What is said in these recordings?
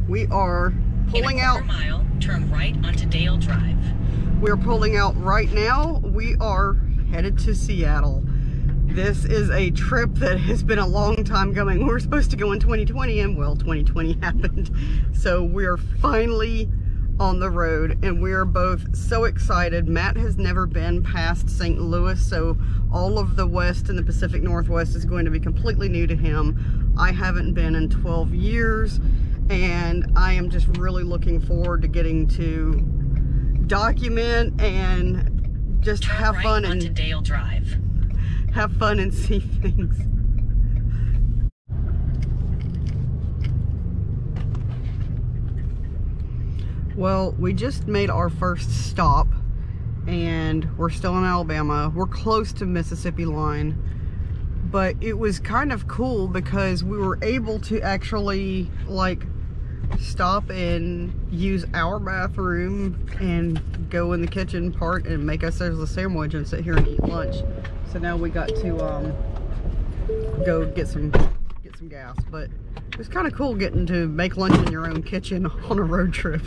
We are pulling out. In a quarter mile, turn right onto Dale Drive. We're pulling out right now. We are headed to Seattle. This is a trip that has been a long time coming. We were supposed to go in 2020 and well, 2020 happened. So we are finally on the road and we are both so excited. Matt has never been past St. Louis, so all of the West and the Pacific Northwest is going to be completely new to him. I haven't been in 12 years and I am just really looking forward to getting to document and just turn have right fun onto and Dale Drive. Have fun and see things. Well, we just made our first stop and we're still in Alabama. We're close to Mississippi line, but it was kind of cool because we were able to actually like stop and use our bathroom and go in the kitchen part and make ourselves a sandwich and sit here and eat lunch. So now we got to go get some gas, but it was kind of cool getting to make lunch in your own kitchen on a road trip.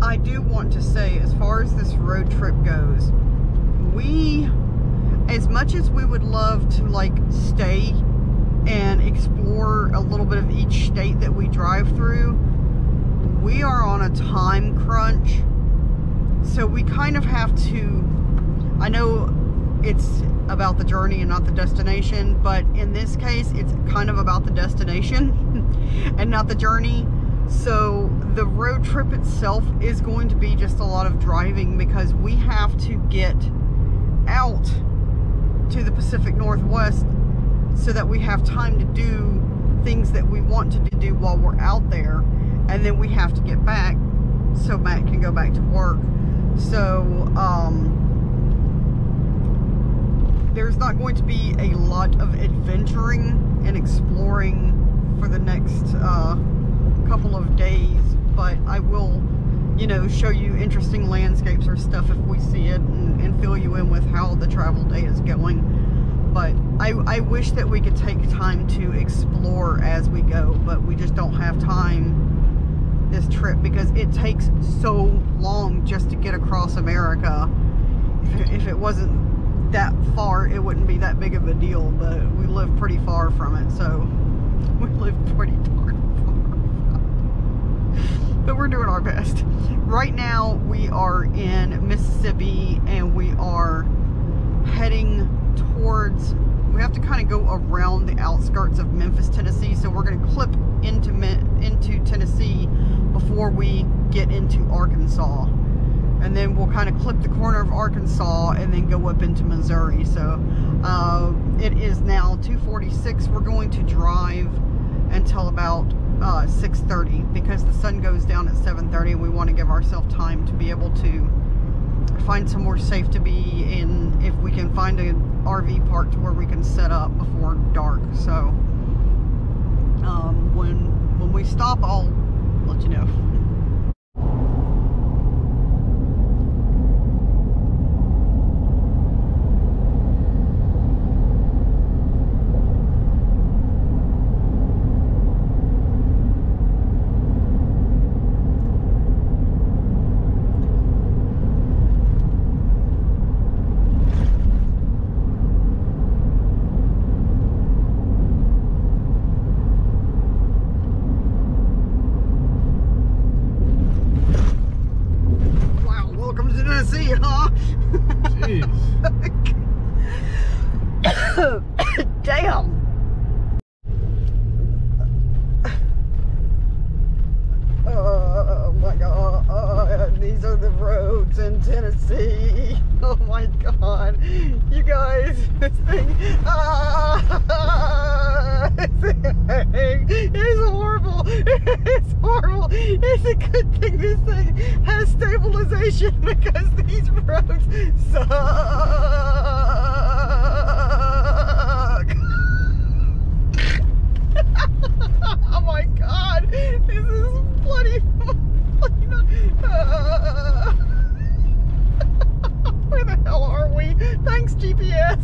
I do want to say, as far as this road trip goes, as much as we would love to like stay and explore a little bit of each state that we drive through, we are on a time crunch. So we kind of have to, I know it's about the journey and not the destination, but in this case, it's kind of about the destination and not the journey. So the road trip itself is going to be just a lot of driving because we have to get out to the Pacific Northwest so that we have time to do things that we want to do while we're out there, and then we have to get back so Matt can go back to work. So there's not going to be a lot of adventuring and exploring for the next couple of days, but I will, you know, show you interesting landscapes or stuff if we see it and fill you in with how the travel day is going. But I wish that we could take time to explore as we go, but we just don't have time this trip because it takes so long just to get across America. If it wasn't that far, it wouldn't be that big of a deal, but we live pretty far from it, so we live pretty darn far. But we're doing our best. Right now we are in Mississippi and we are heading towards, we have to kind of go around the outskirts of Memphis, Tennessee, so we're going to clip into Tennessee before we get into Arkansas, and then we'll kind of clip the corner of Arkansas and then go up into Missouri. So it is now 2:46. We're going to drive until about 6:30 because the sun goes down at 7:30 and we want to give ourselves time to be able to find somewhere safe to be in, if we can find an RV park to where we can set up before dark. So when we stop, I'll let you know. roads in Tennessee. Oh my God. You guys, this thing is horrible. It's horrible. It's a good thing this thing has stabilization because these roads suck. Oh my God. This is bloody. Where the hell are we? Thanks, GPS.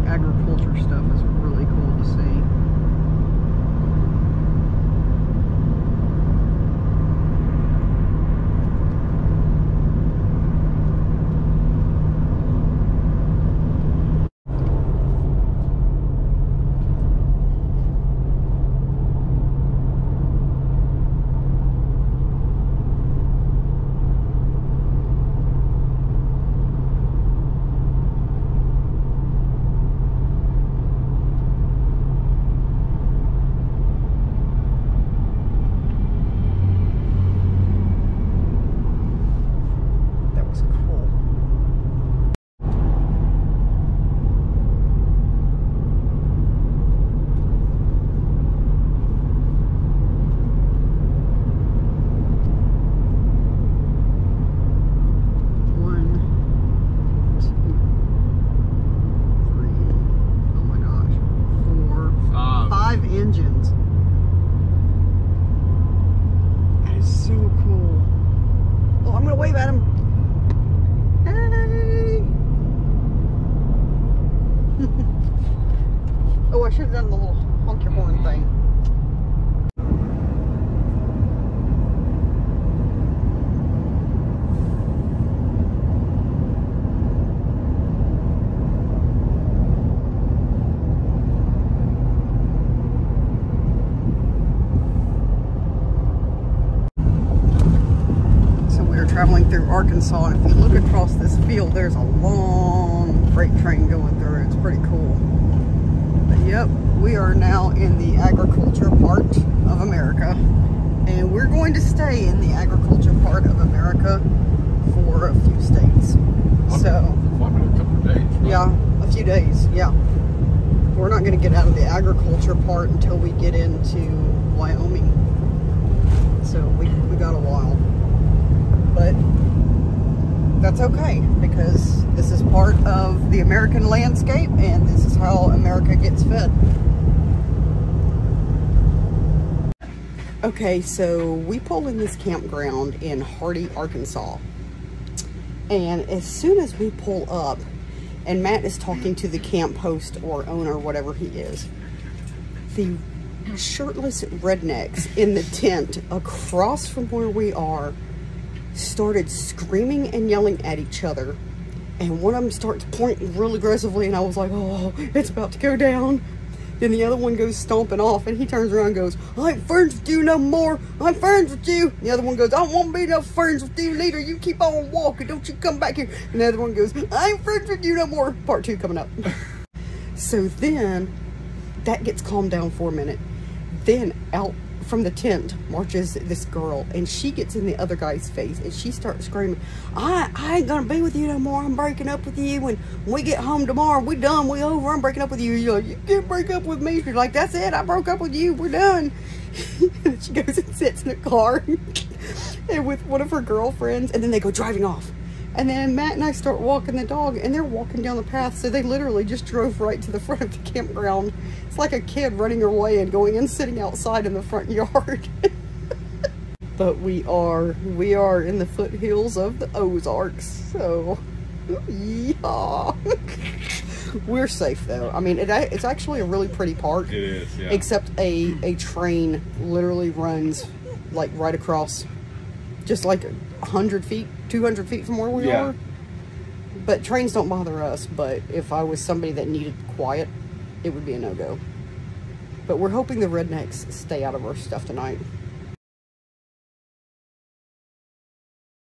Agriculture stuff is really cool to see. Engines. That is so cool. Oh, I'm gonna wave at him. Hey! Oh, I should have done the little honk your horn thing. Traveling through Arkansas, and if you look across this field, there's a long freight train going through. It's pretty cool. But yep, we are now in the agriculture part of America, and we're going to stay in the agriculture part of America for a few states. So, a couple of days, right? Yeah, a few days. Yeah, we're not going to get out of the agriculture part until we get into Wyoming. So we got a while. But that's okay, because this is part of the American landscape, and this is how America gets fed. Okay, so we pull in this campground in Hardy, Arkansas. And as soon as we pull up, and Matt is talking to the camp host or owner, whatever he is, the shirtless rednecks in the tent across from where we are started screaming and yelling at each other, and one of them starts pointing real aggressively, and I was like, oh, it's about to go down. Then the other one goes stomping off, and he turns around and goes, I ain't friends with you no more. I'm friends with you. The other one goes, I don't want to be no friends with you neither. You keep on walking. Don't you come back here. And the other one goes, I ain't friends with you no more. Part 2 coming up. So then that gets calmed down for a minute. then out from the tent marches this girl, and she gets in the other guy's face and she starts screaming, I ain't gonna be with you no more. I'm breaking up with you. When we get home tomorrow, we done, we over, I'm breaking up with you. You're like, you can't break up with me. She's like, that's it, I broke up with you, we're done. And she goes and sits in a car and with one of her girlfriends, and then they go driving off. And then Matt and I start walking the dog, and they're walking down the path, so they literally just drove right to the front of the campground. It's like a kid running away and going and sitting outside in the front yard. But we are in the foothills of the Ozarks, so yeah. We're safe though. I mean, it's actually a really pretty park. It is, yeah. Except a train literally runs like right across, just like 100 feet, 200 feet from where we are. But trains don't bother us, but if I was somebody that needed quiet, it would be a no-go. But we're hoping the rednecks stay out of our stuff tonight.